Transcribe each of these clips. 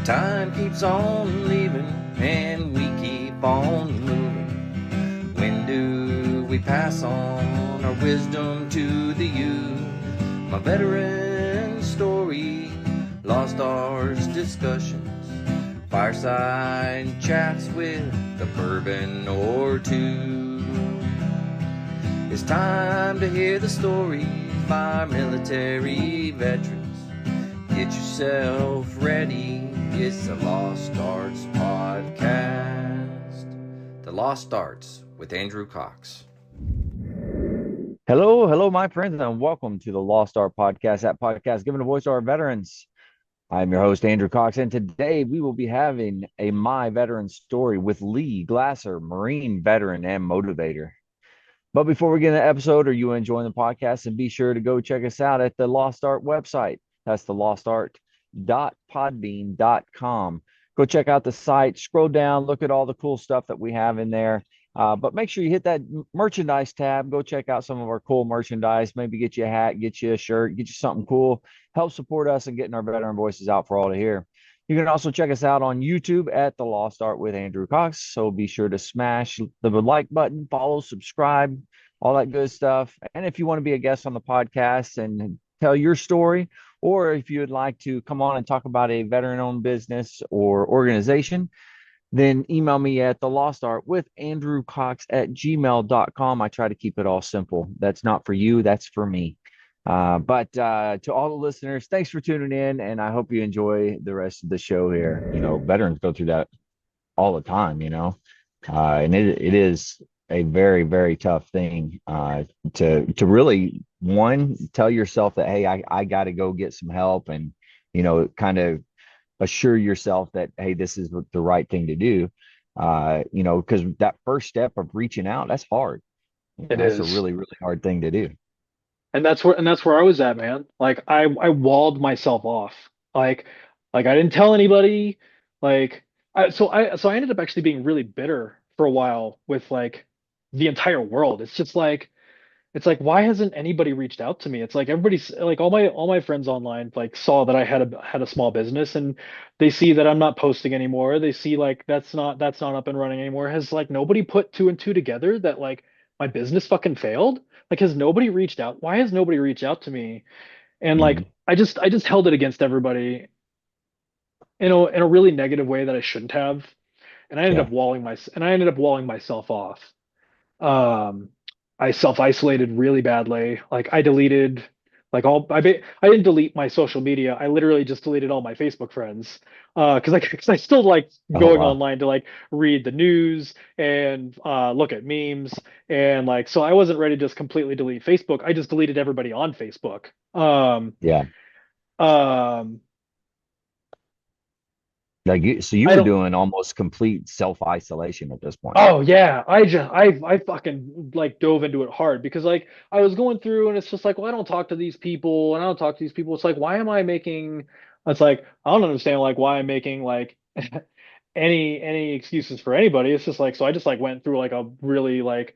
Time keeps on leaving and we keep on moving. When do we pass on our wisdom to the youth? My veteran story, lost arts discussions, fireside chats with a bourbon or two. It's time to hear the stories by military veterans. Get yourself ready. It's the Lost Arts Podcast. The Lost Arts with Andrew Cox. Hello, my friends, and welcome to the Lost Art Podcast. That podcast giving a voice to our veterans. I'm your host, Andrew Cox, and today we will be having a My Veteran Story with Lee Glasser, Marine veteran and motivator. But before we get into the episode, are you enjoying the podcast? And be sure to go check us out at the Lost Art website. That's the lostart.podbean.com. Go check out the site, scroll down, look at all the cool stuff that we have in there. But make sure you hit that merchandise tab. Go check out some of our cool merchandise. Maybe get you a hat, get you a shirt, get you something cool. Help support us in getting our veteran voices out for all to hear. You can also check us out on YouTube at The Lost Art with Andrew Cox. So be sure to smash the like button, follow, subscribe, all that good stuff. And if you want to be a guest on the podcast and tell your story, or if you would like to come on and talk about a veteran-owned business or organization, then email me at the Lost Art with Andrew Cox at gmail.com. I try to keep it all simple. That's not for you, that's for me. But to all the listeners, thanks for tuning in, and I hope you enjoy the rest of the show here. You know, veterans go through that all the time, and it is a very, very tough thing to really, one, tell yourself that, hey, I got to go get some help, and, kind of assure yourself that, hey, this is the right thing to do. Because that first step of reaching out, that's hard. It That's a is. really, really hard thing to do. And that's where I was at, man. Like I walled myself off. Like like I didn't tell anybody. Like I ended up actually being really bitter for a while with like the entire world. It's like why hasn't anybody reached out to me? It's like everybody's like all my friends online like saw that I had a small business, and they see that I'm not posting anymore. They see like that's not up and running anymore. Has like nobody put two and two together that like my business fucking failed? Like has nobody reached out? Why has nobody reached out to me? And like Mhm. I just held it against everybody in a really negative way that I shouldn't have. And Yeah. I ended up walling myself off. Um, I self-isolated really badly. Like I deleted like I didn't delete my social media. I literally just deleted all my Facebook friends. Because I still like Oh, going wow. online to like read the news and look at memes, and like so I wasn't ready to just completely delete Facebook. I just deleted everybody on Facebook. Yeah. Um So you I were don't doing almost complete self-isolation at this point. Oh yeah, I fucking like dove into it hard because like I was going through and it's just like, well, I don't talk to these people and I don't talk to these people. It's like, why am I making it's like I don't understand like why I'm making like any excuses for anybody. It's just like so I just like went through like a really like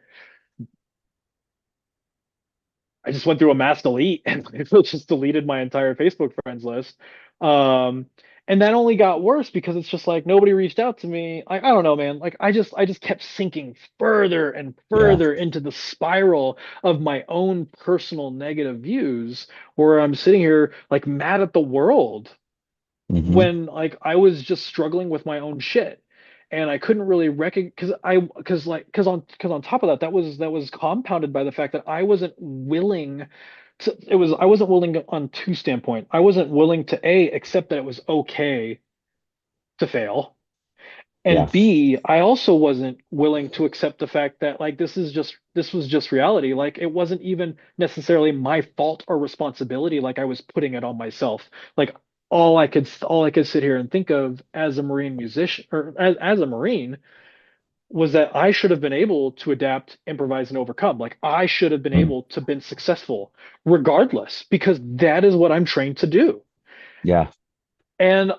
I just went through a mass delete and I just deleted my entire Facebook friends list. Um, and that only got worse because it's just like nobody reached out to me. I don't know, man. Like I just kept sinking further and Yeah. further into the spiral of my own personal negative views, where I'm sitting here like mad at the world Hmm. when like I was just struggling with my own shit. And I couldn't really recognize because on top of that, that was compounded by the fact that I wasn't willing on two standpoint. I wasn't willing to A, accept that it was okay to fail. Yeah. And B, I also wasn't willing to accept the fact that like this was just reality. Like it wasn't even necessarily my fault or responsibility. Like I was putting it on myself. Like all I could sit here and think of as a Marine musician or as a Marine was that I should have been able to adapt, improvise, and overcome. Like I should have been Mm. able to been successful regardless, because that is what I'm trained to do. Yeah. And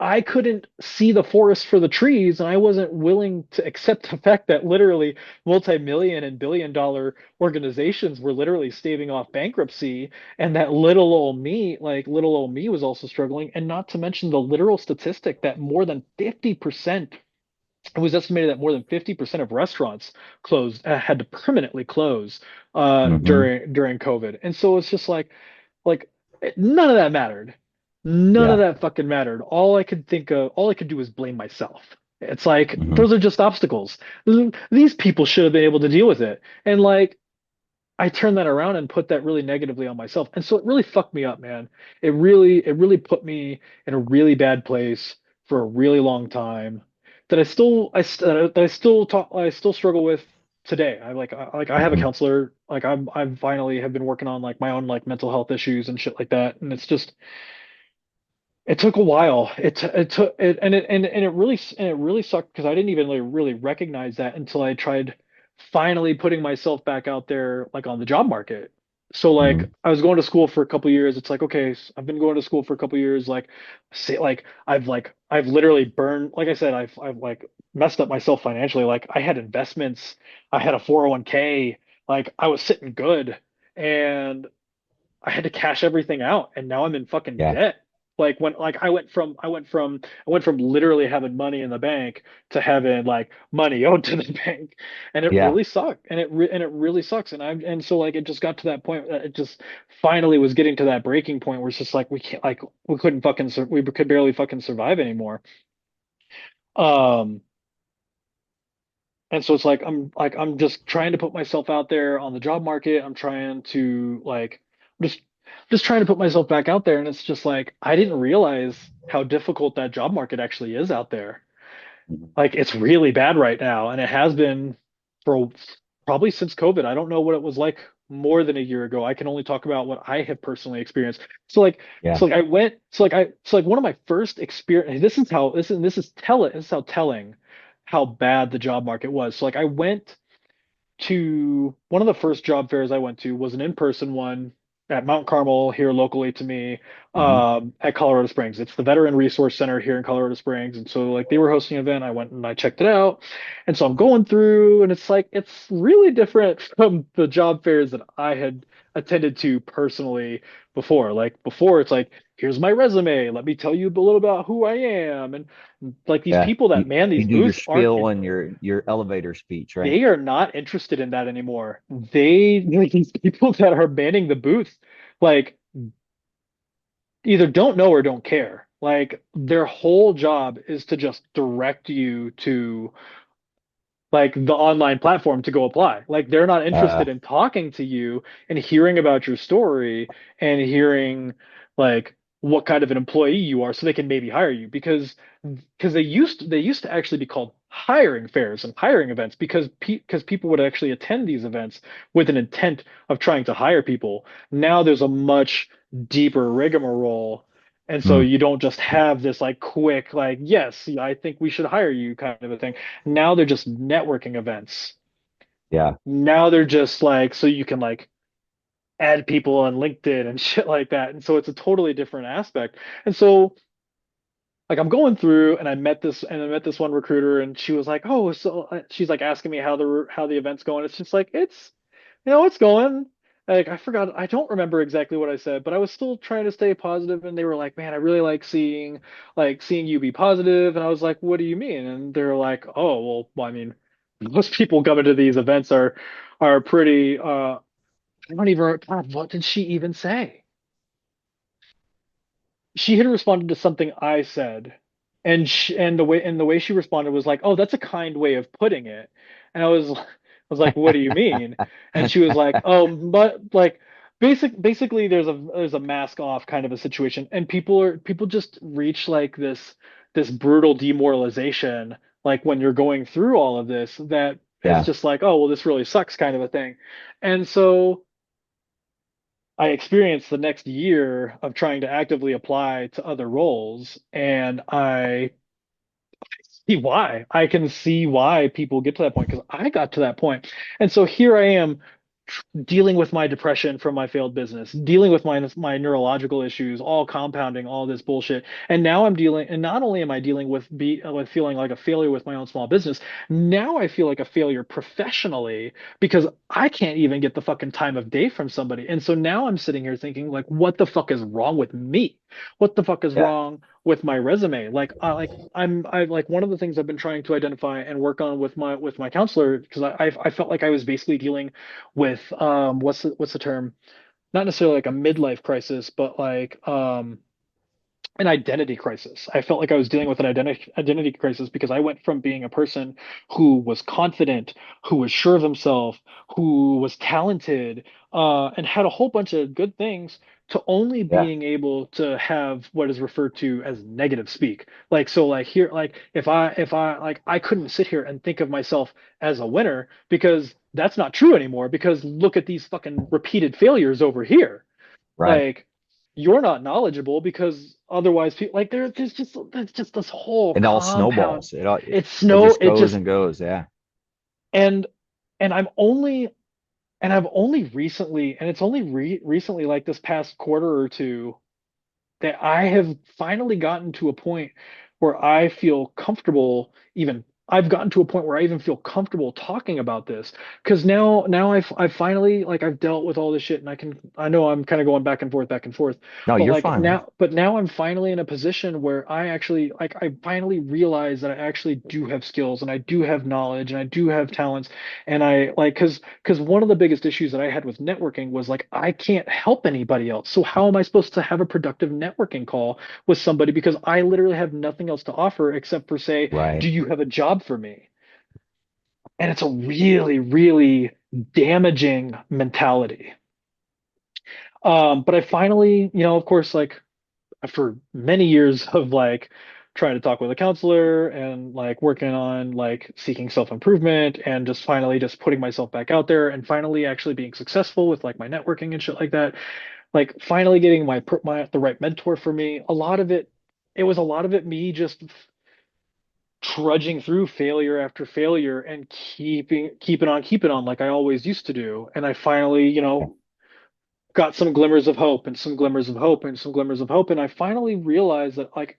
I couldn't see the forest for the trees, and I wasn't willing to accept the fact that literally multi-million and billion-dollar organizations were literally staving off bankruptcy, and that little old me was also struggling, and not to mention the literal statistic that more than 50%, it was estimated that more than 50% of restaurants had to permanently close Hmm. during COVID. And so it's just like none of that mattered. None of Yeah. that fucking mattered. All I could do was blame myself. It's like Hmm. those are just obstacles. These people should have been able to deal with it. And like I turned that around and put that really negatively on myself. And so it really fucked me up, man. It really put me in a really bad place for a really long time that I still struggle with today. I have a Hmm. counselor. I'm finally have been working on like my own like mental health issues and shit like that. And it's just it took a while. It took it and it really sucked because I didn't even really recognize that until I tried finally putting myself back out there like on the job market. So Hmm. like I was going to school for a couple years. It's like okay, I've been going to school for a couple years. I've literally burned. Like I said, I've like messed up myself financially. Like I had investments. I had a 401k. Like I was sitting good, and I had to cash everything out, and now I'm in fucking Yeah. debt. I went from literally having money in the bank to having like money owed to the bank, and it Yeah. really sucked. And it really sucks. And so like it just got to that point that it just finally was getting to that breaking point where it's just like we can't like we couldn't fucking we could barely fucking survive anymore. Um, and so it's like I'm just trying to put myself out there on the job market. I'm trying to like just just trying to put myself back out there, and it's just like I didn't realize how difficult that job market actually is out there. Mhm. Like it's really bad right now, and it has been for probably since COVID. I don't know what it was like more than a year ago. I can only talk about what I have personally experienced. Yeah. So like one of my first experience. This is how telling how bad the job market was. So like I went to one of the first job fairs I went to was an in-person one at Mount Carmel here locally to me Hmm. at Colorado Springs. It's the Veteran Resource Center here in Colorado Springs. And so like they were hosting an event. I went and I checked it out. And so I'm going through and it's like it's really different from the job fairs that I had attended to personally before. Like before it's like here's my resume. Let me tell you a little about who I am. And like these Yeah. people that man You these do your booths aren't spiel and your elevator speech, right? they are not interested in that anymore. They like these people that are manning the booth, like either don't know or don't care. Like their whole job is to just direct you to like the online platform to go apply. Like they're not Uh, interested in talking to you and hearing about your story and hearing like what kind of an employee you are so they can maybe hire you because they used to actually be called hiring fairs and hiring events because people would actually attend these events with an intent of trying to hire people. Now there's a much deeper rigmarole. And so mm, you don't just have this like quick, like, yes, I think we should hire you kind of a thing. Now they're just networking events. yeah. Now they're just like so you can like add people on LinkedIn and shit like that. And so it's a totally different aspect. And so like I'm going through and I met this one recruiter and she was like, "Oh, so she's like asking me how the event's going." It's just like it's it's going. Like I forgot, I don't remember exactly what I said, but I was still trying to stay positive, and they were like, "Man, I really like seeing you be positive." And I was like, "What do you mean?" And they're like, "Oh, well, I mean, most people coming to these events are pretty I don't even God, what did she even say? She had responded to something I said, and the way she responded was like, "Oh, that's a kind way of putting it." And I was like, "What do you mean?" And she was like, "Oh, but like basically there's a mask off kind of a situation, and people just reach like this brutal demoralization like when you're going through all of this that it's Yeah. just like, "Oh, well, this really sucks," kind of a thing. And so I experienced the next year of trying to actively apply to other roles, and I see why. I can see why people get to that point because I got to that point. And so here I am dealing with my depression from my failed business, dealing with my neurological issues, all compounding all this bullshit. And now I'm dealing, and not only am I dealing with feeling like a failure with my own small business, now I feel like a failure professionally because I can't even get the fucking time of day from somebody. And so now I'm sitting here thinking like, what the fuck is wrong with me? What the fuck is Yeah. wrong with my resume? I like one of the things I've been trying to identify and work on with my counselor because I felt like I was basically dealing with what's the term? Not necessarily like a midlife crisis, but like an identity crisis. I felt like I was dealing with an identity crisis because I went from being a person who was confident, who was sure of himself, who was talented, and had a whole bunch of good things to only Yeah. being able to have what is referred to as negative speak. Like so like here like if I like I couldn't sit here and think of myself as a winner because that's not true anymore because look at these fucking repeated failures over here. Right. Like you're not knowledgeable because otherwise people like there's just this whole It all compound. snowballs. It all It's it snow, just it goes just and goes. Yeah. and and I'm only and I've only recently and it's only recently like this past quarter or two that I have finally gotten to a point where I feel comfortable even I've gotten to a point where I even feel comfortable talking about this because now I've finally like I've dealt with all this shit and I know I'm kind of going back and forth No, but you're like fine, man. now I'm finally in a position where I actually like I finally realize that I actually do have skills and I do have knowledge and I do have talents and I like because one of the biggest issues that I had with networking was like I can't help anybody else. So how am I supposed to have a productive networking call with somebody because I literally have nothing else to offer except for say, Right. do you have a job for me? And it's a really, really damaging mentality. But I finally, of course, like after many years of like trying to talk with a counselor and like working on like seeking self-improvement and just finally just putting myself back out there and finally actually being successful with like my networking and shit like that like finally getting my the right mentor for me it was a lot of it me just trudging through failure after failure and keeping on like I always used to do and I finally got some glimmers of hope and some glimmers of hope and some glimmers of hope and I finally realized that like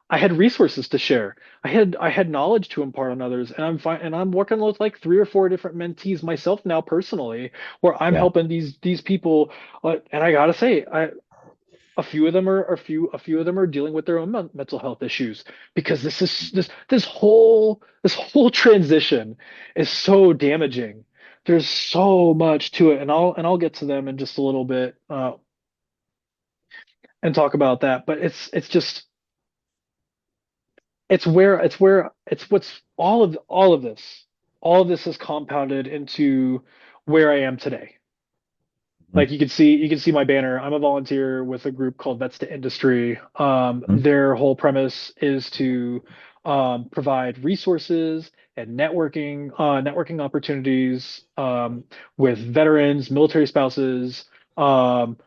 I had resources to share. I had knowledge to impart on others, and I'm fine. And I'm working with like three or four different mentees myself now personally, where I'm Yeah. helping these people. And I gotta say, a few of them are a few of them are dealing with their own mental health issues because this whole transition is so damaging. There's so much to it, and I'll get to them in just a little bit and talk about that. But it's just it's what's all of this is compounded into where I am today. Mhm. Like you can see my banner. I'm a volunteer with a group called Vets to Industry. Mhm. Their whole premise is to provide resources and networking opportunities with veterans, military spouses, um,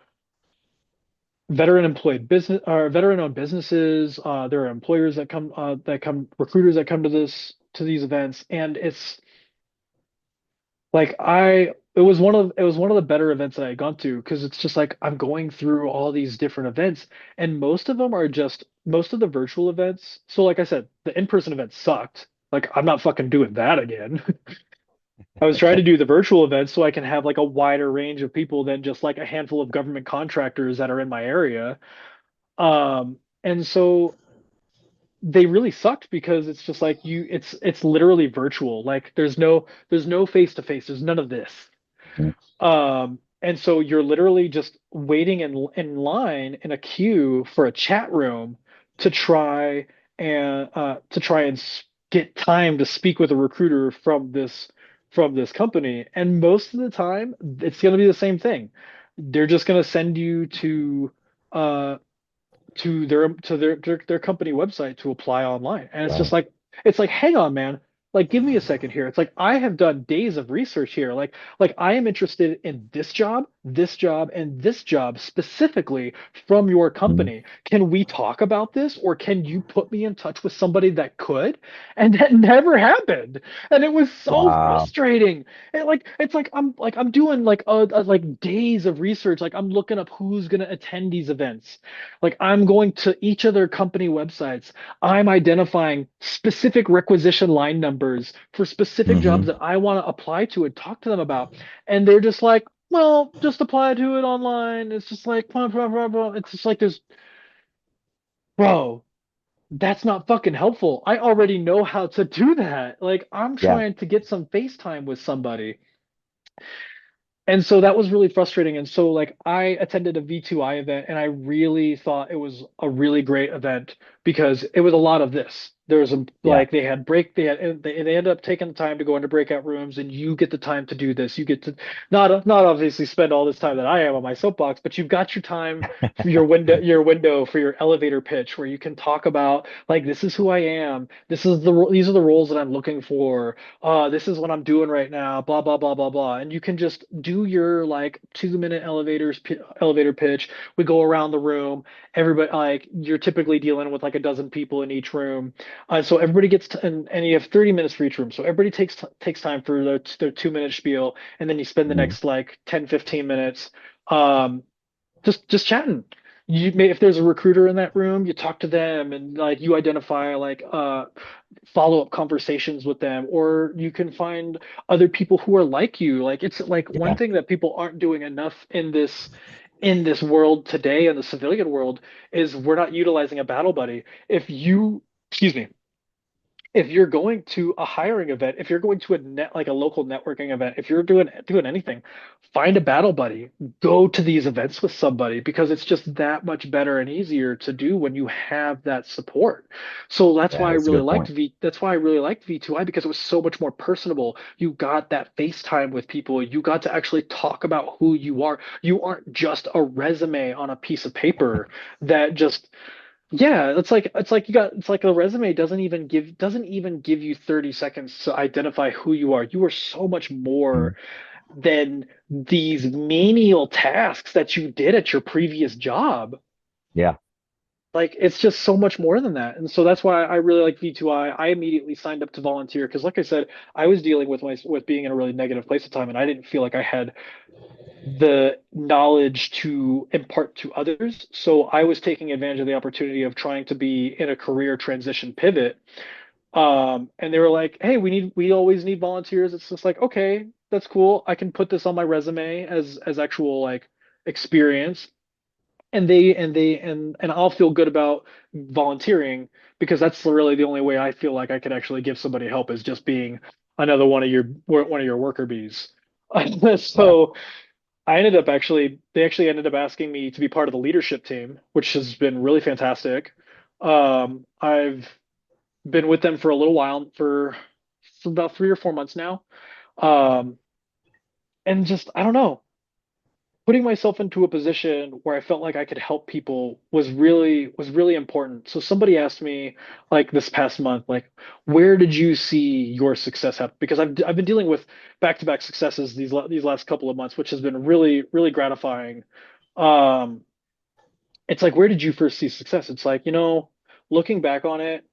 veteran employed business or veteran owned businesses. There are employers that come recruiters that come to to these events, and it's like it was one of the better events that I had gone to because it's just like I'm going through all these different events, and most of them are just most of the virtual events. So like I said, the in-person events sucked. Like I'm not fucking doing that again. I was trying to do the virtual events so I can have like a wider range of people than just like a handful of government contractors that are in my area. And so they really sucked because it's just like it's literally virtual. Like there's no face to face. There's none of this. Mhm. And so you're literally just waiting in line in a queue for a chat room to try and get time to speak with a recruiter from this company. And most of the time, it's going to be the same thing. They're just going to send you uh to their company website to apply online. And Right. it's like hang on, man. like give me a second here. It's like I have done days of research here. Like I am interested in this job, and this job specifically from your Mhm. company. Can we talk about this, or can you put me in touch with somebody that could? And that never happened. And it was so Wow. frustrating. And it's like I'm doing like like days of research. Like I'm looking up who's gonna attend these events. Like I'm going to each of their company websites. I'm identifying specific requisition line numbers for specific jobs Hmm. that I want to apply to and talk to them about. And they're just like, well, just apply to it online. It's just like, blah, blah, blah, blah. It's just like there's, bro, that's not fucking helpful. I already know how to do that. Like I'm Yeah. trying to get some FaceTime with somebody. And so that was really frustrating. And so like I attended a V2I event and I really thought it was a really great event because it was a lot of this. There was a Yeah. like they ended up taking the time to go into breakout rooms and you get the time to do this. You get to not obviously spend all this time that I am on my soapbox, but you've got your time for your window for your elevator pitch where you can talk about like this is who I am. These are the roles that I'm looking for, this is what I'm doing right now, blah, blah, blah, blah, blah. And you can just do your like 2 minute elevator pitch. We go around the room. Everybody, like, you're typically dealing with like a dozen people in each room. So everybody gets to, and you have 30 minutes for each room. So everybody takes time for their 2 minute spiel. And then you spend the Mhm. next like 10, 15 minutes. Um, just chatting. You may, if there's a recruiter in that room, you talk to them and like you identify like follow-up conversations with them, or you can find other people who are like you. Like it's like one Yeah. thing that people aren't doing enough in this world today, in the civilian world, is we're not utilizing a battle buddy. If you, excuse me, if you're going to a hiring event, if you're going to a net like a local networking event, if you're doing anything, find a battle buddy. Go to these events with somebody because it's just that much better and easier to do when you have that support. So Yeah. That's a good point. That's why I really liked V2I because it was so much more personable. You got that FaceTime with people. You got to actually talk about who you are. You aren't just a resume on a piece of paper that just yeah, it's like a resume doesn't even give you 30 seconds to identify who you are. You are so much more Mhm. than these menial tasks that you did at your previous job. Yeah. Like it's just so much more than that. And so that's why I really like V2I. I immediately signed up to volunteer because like I said, I was dealing with being in a really negative place at the time and I didn't feel like I had the knowledge to impart to others. So I was taking advantage of the opportunity of trying to be in a career transition pivot. And they were like, "Hey, we always need volunteers." It's just like, okay, that's cool. I can put this on my resume as actual like experience, and I'll feel good about volunteering because that's really the only way I feel like I could actually give somebody help is just being another one of your worker bees. Yeah. So they actually ended up asking me to be part of the leadership team, which has been really fantastic. I've been with them for a little while, for about 3 or 4 months now. Um, and just, I don't know, putting myself into a position where I felt like I could help people was really important. So somebody asked me like this past month, like, where did you see your success happen? Because I've been dealing with back-to-back successes these last couple of months, which has been really gratifying. Um, it's like, where did you first see success? It's like, looking back on it,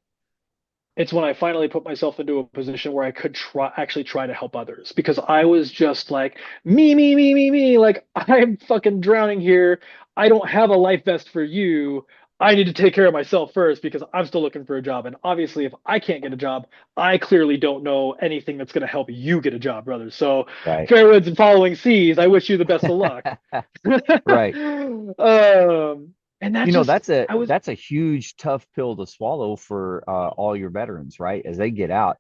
it's when I finally put myself into a position where I could try to help others because I was just like me, like I'm fucking drowning here. I don't have a life vest for you. I need to take care of myself first because I'm still looking for a job. And obviously, if I can't get a job, I clearly don't know anything that's going to help you get a job, brother. So, Right. fair winds and following seas, I wish you the best of luck. Right. And that You know, just, I was, that's a huge tough pill to swallow for all your veterans, right? As they get out,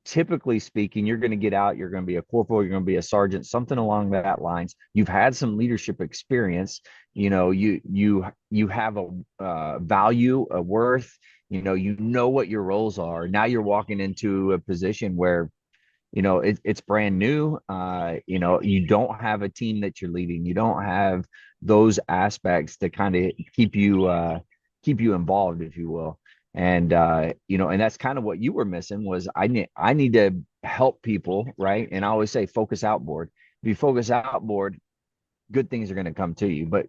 typically speaking, you're going to get out, you're going to be a corporal, you're going to be a sergeant, something along that lines. You've had some leadership experience. You know, you have a value, a worth. You know what your roles are. Now you're walking into a position where it's brand new. You don't have a team that you're leading. You don't have those aspects to kind of keep you involved, if you will. And and that's kind of what you were missing was I need to help people, right? And I always say focus outboard. If you focus outboard, good things are going to come to you, but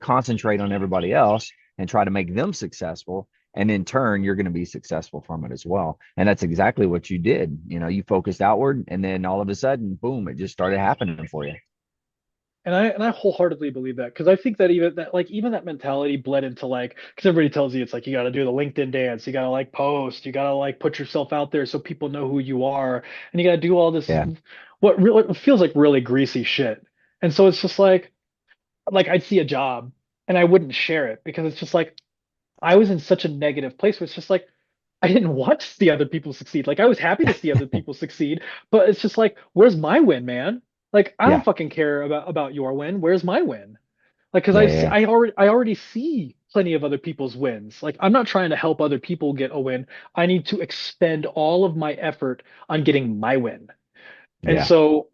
concentrate on everybody else and try to make them successful. And in turn, you're going to be successful from it as well. And that's exactly what you did. You focused outward, and then all of a sudden, boom, it just started happening for you. And I wholeheartedly believe that because I think that even that mentality bled into like because everybody tells you it's like you got to do the LinkedIn dance, you got to like post, you got to like put yourself out there so people know who you are, and you got to do all this Yeah. what really feels like really greasy shit. And so it's just like I'd see a job and I wouldn't share it because it's just like I was in such a negative place where it's just like I didn't want to see other people succeed. Like I was happy to see other people succeed, but it's just like, where's my win, man? Like I don't Yeah. fucking care about your win. Where's my win? Like because Yeah. Yeah. I already see plenty of other people's wins. Like I'm not trying to help other people get a win. I need to expend all of my effort on getting my win. And Yeah. so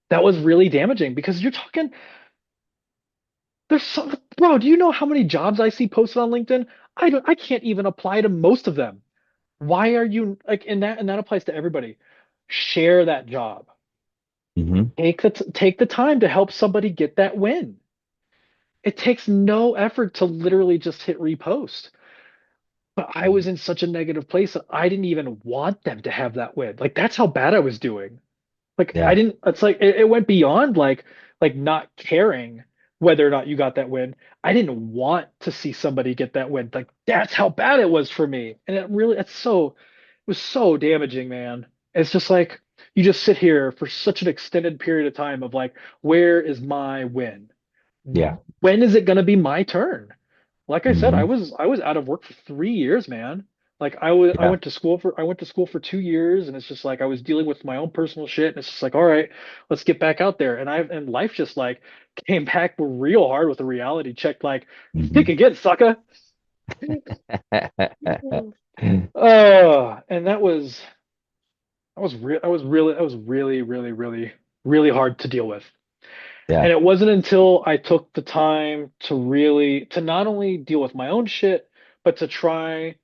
that was really damaging because you're talking there's so bro, do you know how many jobs I see posted on LinkedIn? I can't even apply to most of them. Why are you like and that applies to everybody. Share that job. Hmm. Take the time to help somebody get that win. It takes no effort to literally just hit repost. But I was in such a negative place that I didn't even want them to have that win. Like that's how bad I was doing. Like I Yeah. didn't it's like it went beyond like not caring whether or not you got that win. I didn't want to see somebody get that win. Like that's how bad it was for me. And it was so damaging, man. It's just like you just sit here for such an extended period of time of like, where is my win? Yeah. When is it gonna be my turn? Like I said, I Hmm. was I was out of work for 3 years, man. Like Yeah. I went to school for 2 years, and it's just like I was dealing with my own personal shit, and it's just like, all right, let's get back out there. And life just like came back real hard with a reality check, like think Hmm. again, sucker. And that was really hard to deal with. Yeah. And it wasn't until I took the time to not only deal with my own shit, but to try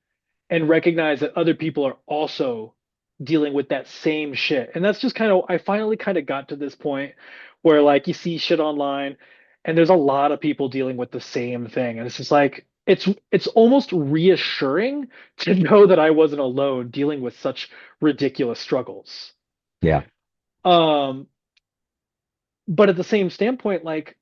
and recognize that other people are also dealing with that same shit. And that's just I finally kind of got to this point where like you see shit online and there's a lot of people dealing with the same thing. And it's just like it's almost reassuring to know that I wasn't alone dealing with such ridiculous struggles. Yeah. Um, but at the same standpoint, like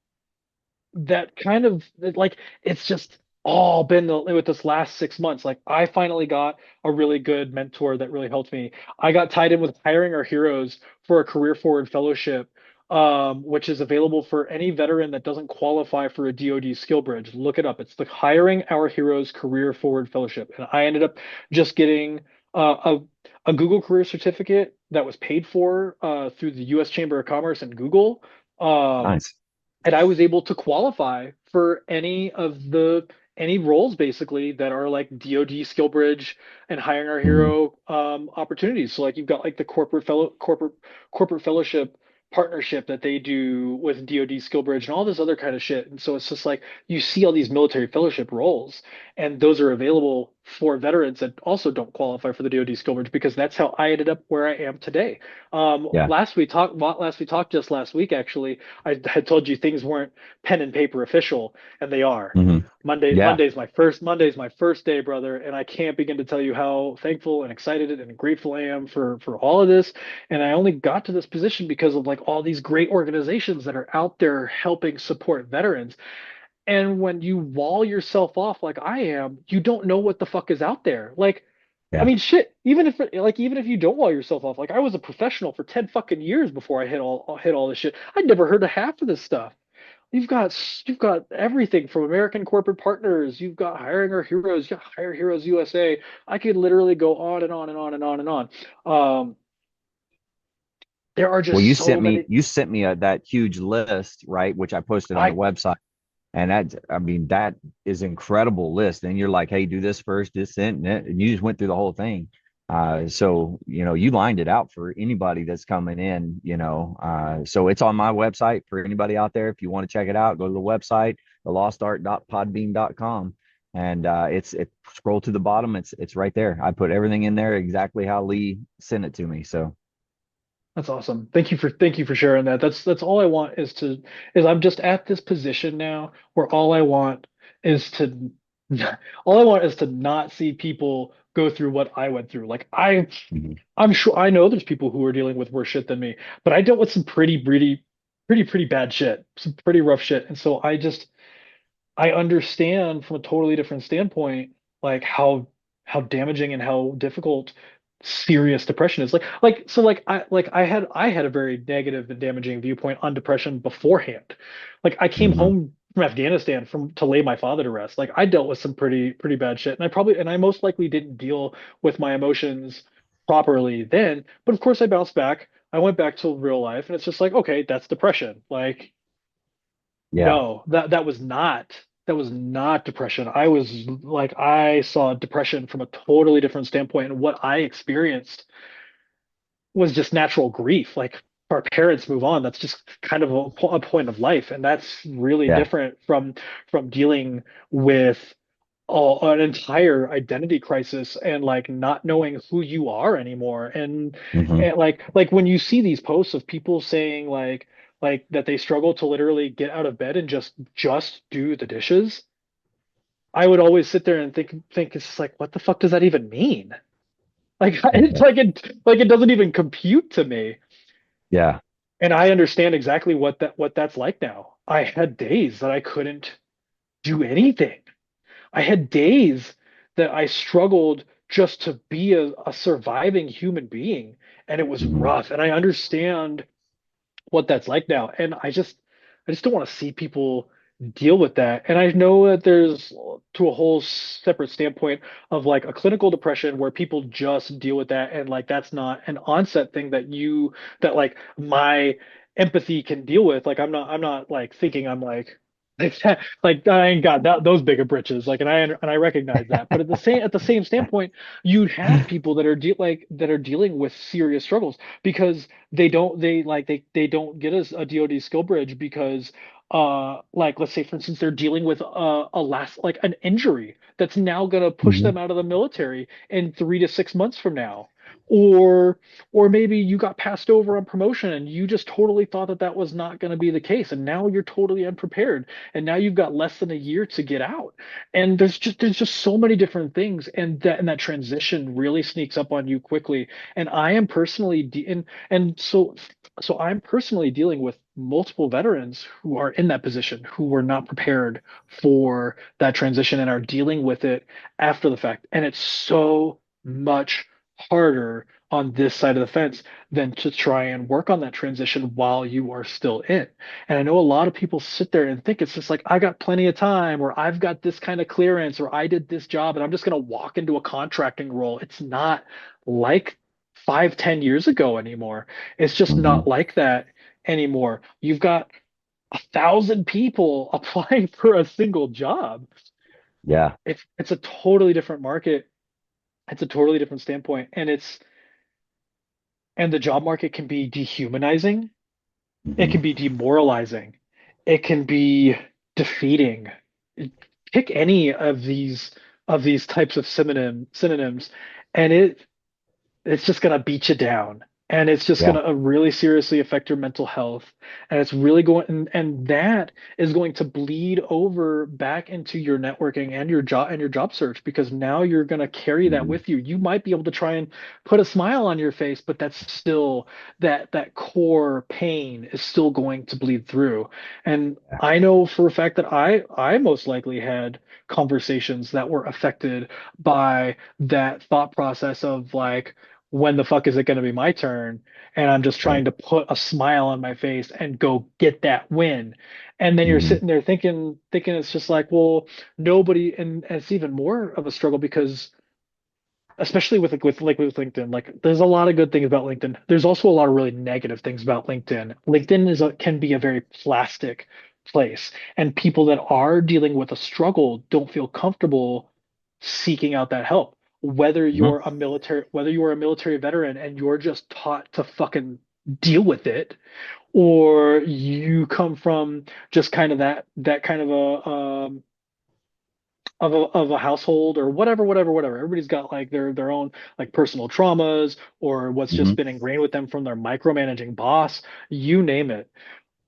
that kind of like it's just all been with this last 6 months. Like I finally got a really good mentor that really helped me. I got tied in with hiring our heroes for a career forward fellowship, which is available for any veteran that doesn't qualify for a DoD skill bridge. Look it up. It's the hiring our heroes career forward fellowship, and I ended up just getting a Google career certificate that was paid for through the U.S. Chamber of Commerce and Google. Um, Nice. and I was able to qualify for any roles basically that are like DoD skill bridge and hiring our Hmm. hero opportunities. So like you've got like the corporate fellowship partnership that they do with DoD skill bridge and all this other kind of shit. And so it's just like you see all these military fellowship roles, and those are available for veterans that also don't qualify for the DoD skill bridge because that's how I ended up where I am today. Yeah. Last we talked just last week actually. I had told you things weren't pen and paper official, and they are. Hmm. Yeah. Monday's my first day, brother, and I can't begin to tell you how thankful and excited and grateful I am for all of this. And I only got to this position because of like all these great organizations that are out there helping support veterans. And when you wall yourself off like I am, you don't know what the fuck is out there. Like I Yeah. mean, shit. Even if you don't wall yourself off, like I was a professional for 10 fucking years before I hit all this shit. I'd never heard of half of this stuff. You've got everything from American corporate partners. You've got hiring our heroes. You got Hire Heroes USA. I could literally go on and on and on and on and on. Um, there are Well, just so many. you sent me that huge list, right? Which I posted on the I website. And I mean, that is incredible list. And you're like, hey, do this first, this, and that, and you just went through the whole thing. So you lined it out for anybody that's coming in. So it's on my website for anybody out there. If you want to check it out, go to the website, thelostart.podbean.com. and it scroll to the bottom. It's right there. I put everything in there exactly how Lee sent it to me. So That's awesome. Thank you for sharing that. That's all I want is I'm just at this position now where is to all I want is to not see people go through what I went through. Like mhm. I'm sure I know there's people who are dealing with worse shit than me, but I dealt with some pretty bad shit, some pretty rough shit. And so I understand from a totally different standpoint, like how damaging and how difficult serious depression is. I had a very negative and damaging viewpoint on depression beforehand. Like I came Mhm. home from Afghanistan from to lay my father to rest. Like I dealt with some pretty bad shit, and I most likely didn't deal with my emotions properly then. But of course, I bounced back. I went back to real life, and it's just like, okay, that's depression. Like Yeah. no, that was not depression. I saw depression from a totally different standpoint, and what I experienced was just natural grief. Like our parents move on, that's just kind of a point of life, and that's really Yeah. different from dealing with an entire identity crisis and like not knowing who you are anymore. Hmm. And like when you see these posts of people saying like that they struggle to literally get out of bed and just do the dishes, I would always sit there and think it's just like, what the fuck does that even mean? Like it's like it doesn't even compute to me. Yeah. And I understand exactly what that's like now. I had days that I couldn't do anything. I had days that I struggled just to be a surviving human being, and it was Hmm. rough. And I understand what that's like now. And I just don't want to see people deal with that. And I know that there's to a whole separate standpoint of like a clinical depression where people just deal with that and like that's not an onset thing that like my empathy can deal with. Like I'm not like thinking I'm like I ain't got those bigger britches like and I recognize that, but at the same standpoint you'd have people that are that are dealing with serious struggles because they don't get a DoD skill bridge because like let's say for instance they're dealing with a last like an injury that's now going to push Hmm. them out of the military in 3 to 6 months from now, or or maybe you got passed over on promotion and you just totally thought that that was not going to be the case and now you're totally unprepared and now you've got less than a year to get out. And there's just so many different things, and that transition really sneaks up on you quickly. And I am personally and so I'm personally dealing with multiple veterans who are in that position who were not prepared for that transition and are dealing with it after the fact. And it's so much harder on this side of the fence than to try and work on that transition while you are still in. And I know a lot of people sit there and think it's just like, I got plenty of time, or I've got this kind of clearance, or I did this job and I'm just going to walk into a contracting role. It's not like 5, 10 years ago anymore. It's just Hmm. not like that anymore. You've got 1,000 people applying for a single job. Yeah. It's a totally different market. It's a totally different standpoint. And the job market can be dehumanizing. It Hmm. can be demoralizing. It can be defeating. Pick any of these types of synonyms, and it's just going to beat you down, and it's just going Yeah. to really seriously affect your mental health, and it's really going and that is going to bleed over back into your networking and your job search because now you're going to carry that Hmm. with you. You might be able to try and put a smile on your face, but that's still that core pain is still going to bleed through. And Yeah. I know for a fact that I most likely had conversations that were affected by that thought process of like, when the fuck is it going to be my turn? And I'm just Right. trying to put a smile on my face and go get that win. And then you're Hmm. sitting there thinking it's just like, well, nobody, and it's even more of a struggle because especially with LinkedIn, like there's a lot of good things about LinkedIn. There's also a lot of really negative things about LinkedIn. LinkedIn can be a very plastic place, and people that are dealing with a struggle don't feel comfortable seeking out that help. Hmm. Whether you are a military veteran and you're just taught to fucking deal with it, or you come from just kind of that kind of of a household or whatever. Everybody's got like their own like personal traumas or what's just Hmm. been ingrained with them from their micromanaging boss, you name it.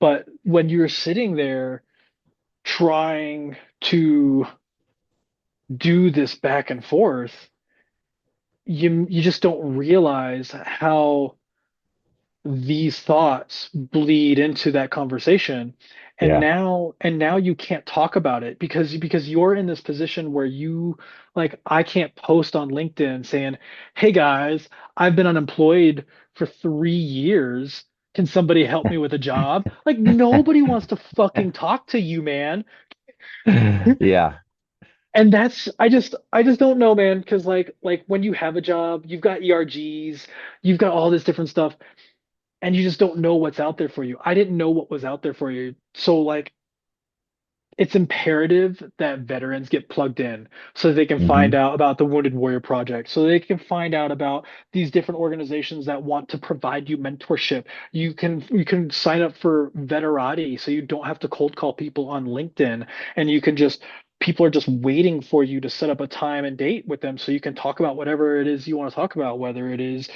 But when you're sitting there trying to do this back and forth, you just don't realize how these thoughts bleed into that conversation, Yeah. and now you can't talk about it because you're in this position where you, like, I can't post on LinkedIn saying, hey guys, I've been unemployed for 3 years, can somebody help me with a job? Like, nobody wants to fucking talk to you, man. Yeah. And that's, I just don't know, man, because like when you have a job, you've got ERGs, you've got all this different stuff, and you just don't know what's out there for you. I didn't know what was out there for you. So like it's imperative that veterans get plugged in so they can find Hmm. out about the Wounded Warrior Project, so they can find out about these different organizations that want to provide you mentorship. You can sign up for Veterati so you don't have to cold call people on LinkedIn, and you can just people are just waiting for you to set up a time and date with them so you can talk about whatever it is you want to talk about, whether it is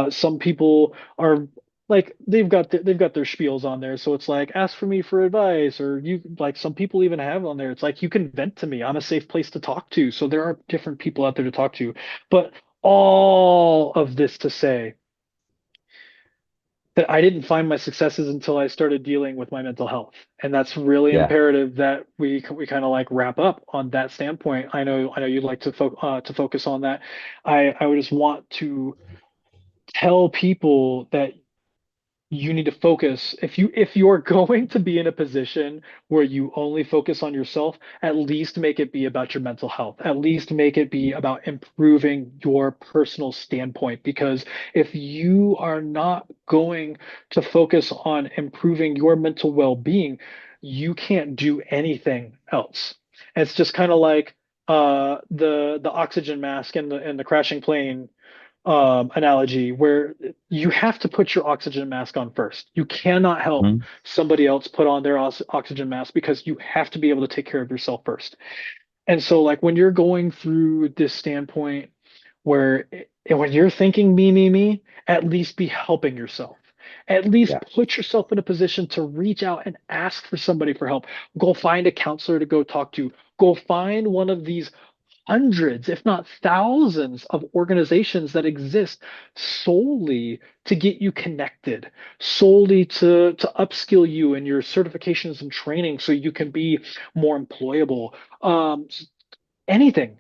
some people are like they've got their spiels on there, so it's like ask for me for advice, or you like some people even have on there, it's like you can vent to me, I'm a safe place to talk to. So there are different people out there to talk to. But all of this to say that I didn't find my successes until I started dealing with my mental health, and that's really Yeah. imperative that we kind of like wrap up on that standpoint. I know you'd like to focus on that. I would just want to tell people that you need to focus. If you're going to be in a position where you only focus on yourself, at least make it be about your mental health, at least make it be about improving your personal standpoint, because if you are not going to focus on improving your mental well-being, you can't do anything else. It's just kind of like the oxygen mask and the crashing plane analogy, where you have to put your oxygen mask on first. You cannot help Hmm. somebody else put on their oxygen mask, because you have to be able to take care of yourself first. And so, like, when you're going through this standpoint where when you're thinking me, at least be helping yourself. At least Yeah. put yourself in a position to reach out and ask for somebody for help. Go find a counselor to go talk to. Go find one of these hundreds, if not thousands, of organizations that exist solely to get you connected, solely to upskill you in your certifications and training so you can be more employable. Anything,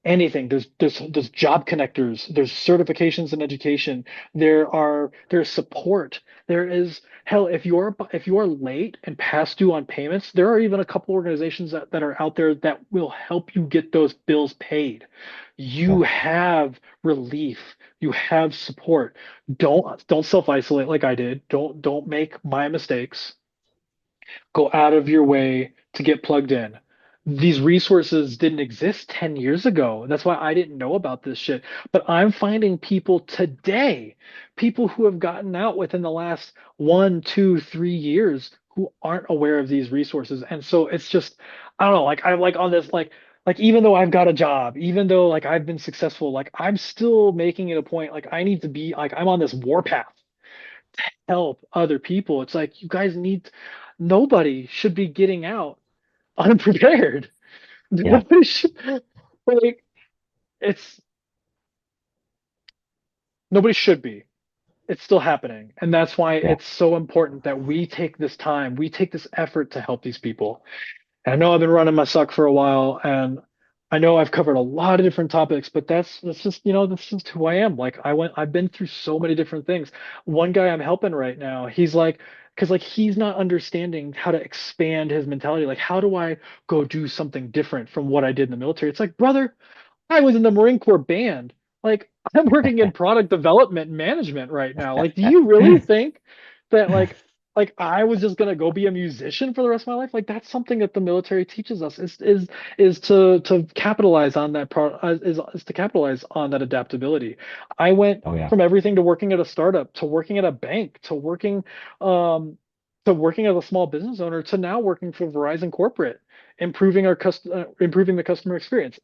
anything. There's job connectors, there's certifications in education, there's support, there is, hell, if you're late and past due on payments, there are even a couple organizations that are out there that will help you get those bills paid. You Yeah. have relief, you have support. Don't self-isolate like I did. Don't make my mistakes. Go out of your way to get plugged in. These resources didn't exist 10 years ago. That's why I didn't know about this shit. But I'm finding people today, people who have gotten out within the last 1, 2, 3 years, who aren't aware of these resources. And so it's just, I don't know, like I'm like on this, like even though I've got a job, even though like I've been successful, like I'm still making it a point, like I need to be, like I'm on this warpath, help other people. It's like you guys need, nobody should be getting out unprepared. Yeah. Nobody should, like, it's, nobody should be. It's still happening. And that's why Yeah. it's so important that we take this time, we take this effort to help these people. And I know I've been running my suck for a while, and I know I've covered a lot of different topics, but that's just, that's just who I am. Like I've been through so many different things. One guy I'm helping right now, he's like, because like he's not understanding how to expand his mentality. Like, how do I go do something different from what I did in the military? It's like, brother, I was in the Marine Corps band. Like, I'm working in product development management right now. Like, do you really think that like I was just gonna go be a musician for the rest of my life? Like, that's something that the military teaches us, is to capitalize on that is to capitalize on that adaptability. I went Oh yeah. from everything to working at a startup, to working at a bank, to working um to working as a small business owner to now working for Verizon corporate, improving improving the customer experience.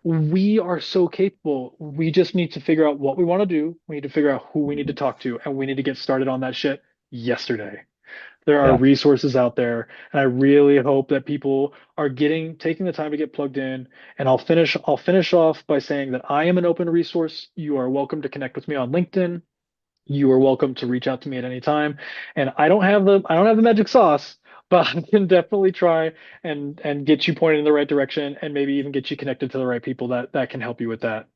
We are so capable. We just need to figure out what we want to do. We need to figure out who we need to talk to, and we need to get started on that shit yesterday. There are Yeah. resources out there, and I really hope that people are taking the time to get plugged in. And I'll finish off by saying that I am an open resource. You are welcome to connect with me on LinkedIn. You are welcome to reach out to me at any time. And I don't have the magic sauce, but I can definitely try and get you pointed in the right direction and maybe even get you connected to the right people that can help you with that.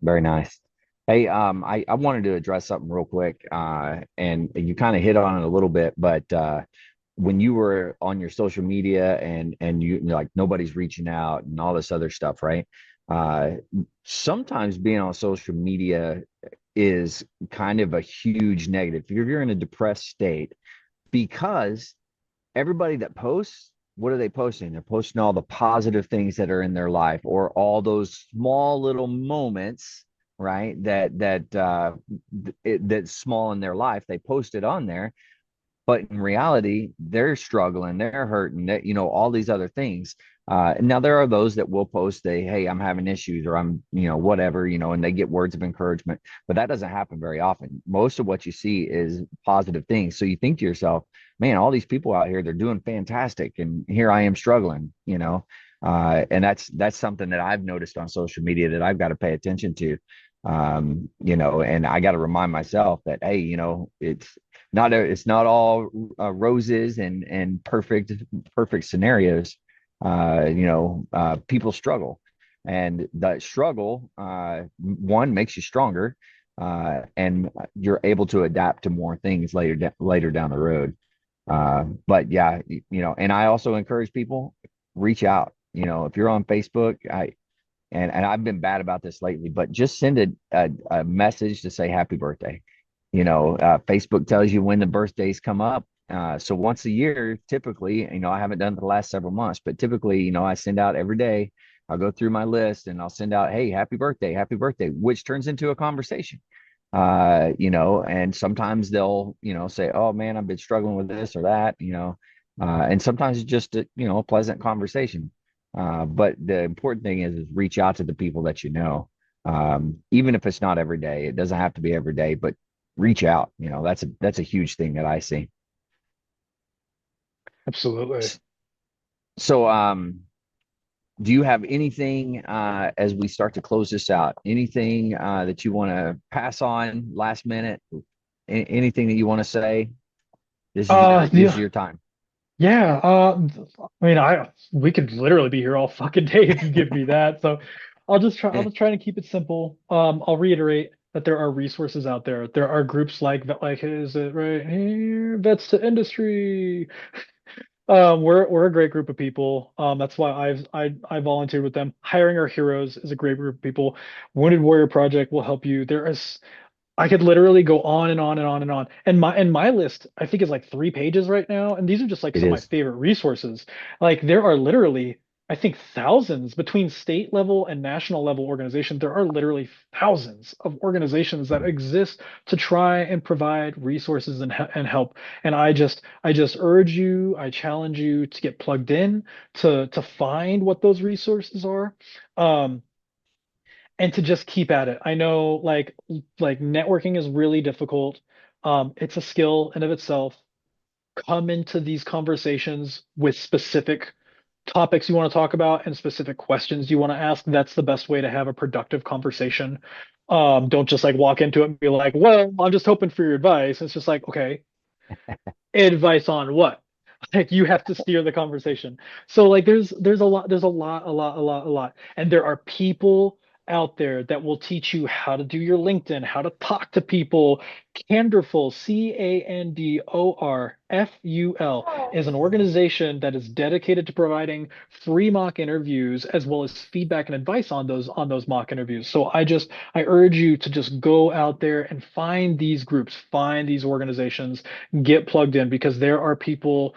Very nice. Hey, I wanted to address something real quick, and you kind of hit on it a little bit, but when you were on your social media and you like nobody's reaching out and all this other stuff, right? Uh, Sometimes being on social media is kind of a huge negative. If you're in a depressed state, because everybody that posts, what are they posting? They're posting all the positive things that are in their life or all those small little moments, right? That's small in their life. They post it on there, but in reality they're struggling, they're hurting, that all these other things. Now there are those that will post, hey, I'm having issues, or I'm whatever, and they get words of encouragement, but that doesn't happen very often. Most of what you see is positive things, so you think to yourself, man, all these people out here, they're doing fantastic, and here I am struggling. And that's something that I've noticed on social media that I've got to pay attention to. And I got to remind myself that, hey, it's not all roses and perfect scenarios. People struggle, and that struggle, one, makes you stronger, and you're able to adapt to more things later down the road. But yeah, and I also encourage people, reach out. If you're on Facebook, and I've been bad about this lately, but just send a message to say happy birthday. Facebook tells you when the birthdays come up. So once a year, typically, I haven't done it the last several months, but typically, I send out every day. I'll go through my list and I'll send out, hey, happy birthday, which turns into a conversation. And sometimes they'll, say, oh man, I've been struggling with this or that, and sometimes it's just a pleasant conversation. But the important thing is reach out to the people that even if it's not every day. It doesn't have to be every day, but reach out. That's a huge thing that I see. Absolutely. So, do you have anything as we start to close this out? Anything that you want to pass on last minute? Anything that you want to say? This is Yeah, your time. yeah. I mean, we could literally be here all fucking day if you give me that. So I'll just try to keep it simple. I'll reiterate that there are resources out there. There are groups like is it right here? Vets to Industry. We're a great group of people. That's why I volunteered with them. Hiring Our Heroes is a great group of people. Wounded Warrior Project will help you. I could literally go on and on and on and on. And my list, I think, is like 3 pages right now. And these are just like It some of my is. favorite resources. Like there are literally, I think, thousands between state level and national level organizations. There are literally thousands of organizations that exist to try and provide resources and help. And I just urge you, I challenge you to get plugged in, to find what those resources are. Um, and to just keep at it. I know like networking is really difficult. It's a skill in of itself. Come into these conversations with specific topics you want to talk about and specific questions you want to ask. That's the best way to have a productive conversation. Don't just like walk into it and be like, well, I'm just hoping for your advice. It's just like, okay, advice on what? Like you have to steer the conversation. So like there's a lot, and there are people out there that will teach you how to do your LinkedIn, how to talk to people. Candorful, Candorful, is an organization that is dedicated to providing free mock interviews as well as feedback and advice on those mock interviews. So I urge you to just go out there and find these groups, find these organizations, get plugged in because there are people.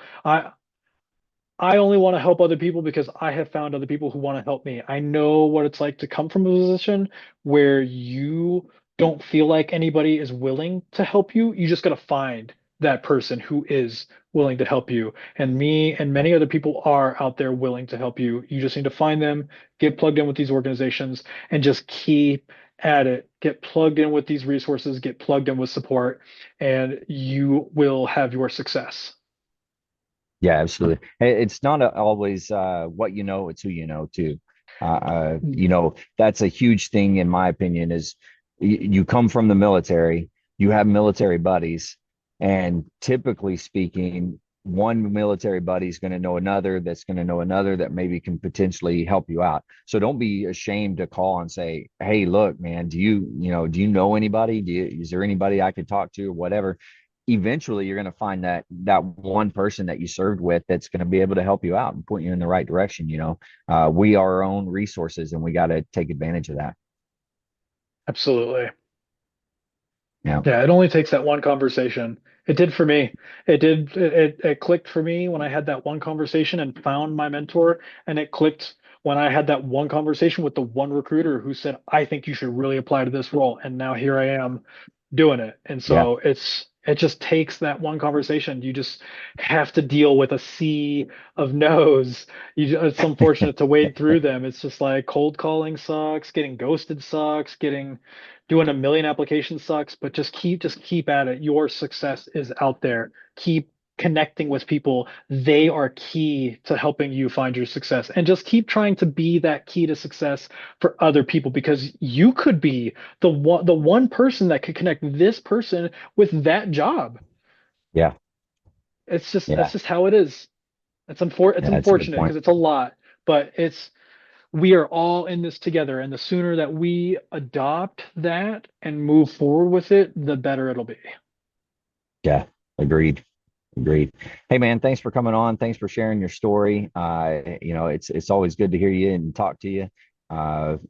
I only want to help other people because I have found other people who want to help me. I know what it's like to come from a position where you don't feel like anybody is willing to help you. You just got to find that person who is willing to help you. And me and many other people are out there willing to help you. You just need to find them, get plugged in with these organizations, and just keep at it. Get plugged in with these resources, get plugged in with support, and you will have your success. Yeah, absolutely. It's not always what you know, it's who you know too. That's a huge thing in my opinion is you come from the military, you have military buddies, and typically speaking, one military buddy is going to know another that's going to know another that maybe can potentially help you out. So don't be ashamed to call and say, "Hey, look, man, do you know anybody? Is there anybody I could talk to or whatever?" Eventually you're going to find that one person that you served with that's going to be able to help you out and point you in the right direction. We are our own resources and we got to take advantage of that. Absolutely. Yeah. Yeah, it only takes that one conversation. It did for me. It clicked for me when I had that one conversation and found my mentor, and it clicked when I had that one conversation with the one recruiter who said, "I think you should really apply to this role." And now here I am doing it. And Yeah. so it just takes that one conversation. You just have to deal with a sea of no's. It's unfortunate to wade through them. It's just like cold calling sucks, getting ghosted sucks, getting doing a million applications sucks, but just keep at it. Your success is out there. Keep connecting with people. They are key to helping you find your success. And just keep trying to be that key to success for other people because you could be the one person that could connect this person with that job. Yeah. That's Yeah. just how it is. It's Yeah, that's a good unfortunate point. because it's a lot, but it's we are all in this together. And the sooner that we adopt that and move forward with it, the better it'll be. Yeah. Agreed. Agreed. Hey man, thanks for coming on. Thanks for sharing your story. It's always good to hear you and talk to you.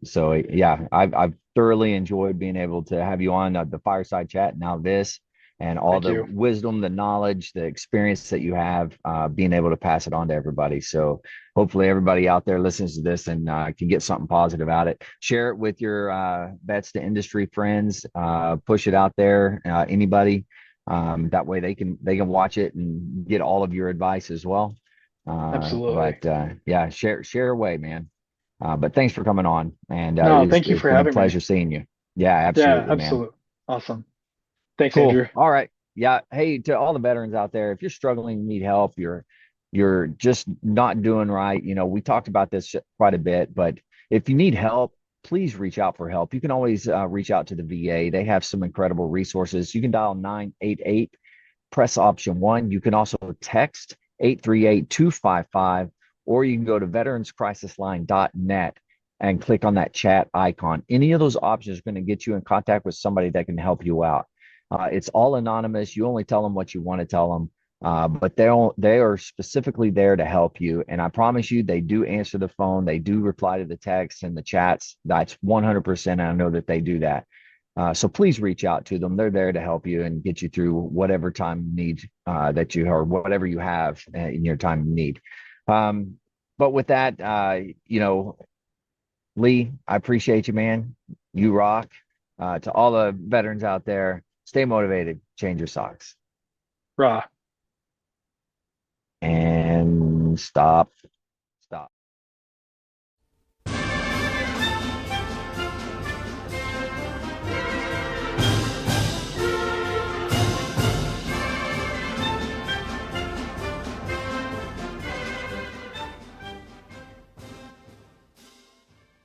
So yeah, I've thoroughly enjoyed being able to have you on the fireside chat. Now this and all Thank the you. wisdom, the knowledge, the experience that you have, being able to pass it on to everybody. So hopefully everybody out there listens to this and can get something positive out of it. Share it with your bets to industry friends. Push it out there. Anybody that way they can watch it and get all of your advice as well. Absolutely. But yeah, share away, man. But thanks for coming on, and No, thank you it's for been a having me. pleasure seeing you. Yeah, Yeah, absolutely, man. absolutely. Awesome. Thanks, Cool. Andrew. All right. Yeah. Hey, to all the veterans out there, if you're struggling, need help, you're just not doing right. We talked about this quite a bit, but if you need help, please reach out for help. You can always reach out to the VA. They have some incredible resources. You can dial 988, press option one. You can also text 838-255, or you can go to veteranscrisisline.net and click on that chat icon. Any of those options are going to get you in contact with somebody that can help you out. It's all anonymous. You only tell them what you want to tell them. But they are specifically there to help you. And I promise you, they do answer the phone. They do reply to the texts and the chats. That's 100%. I know that they do that. So please reach out to them. They're there to help you and get you through whatever time you need or whatever you have in your time of need. Um, but with that, Lee, I appreciate you, man. You rock. To all the veterans out there, stay motivated, change your socks, Rah. and stop.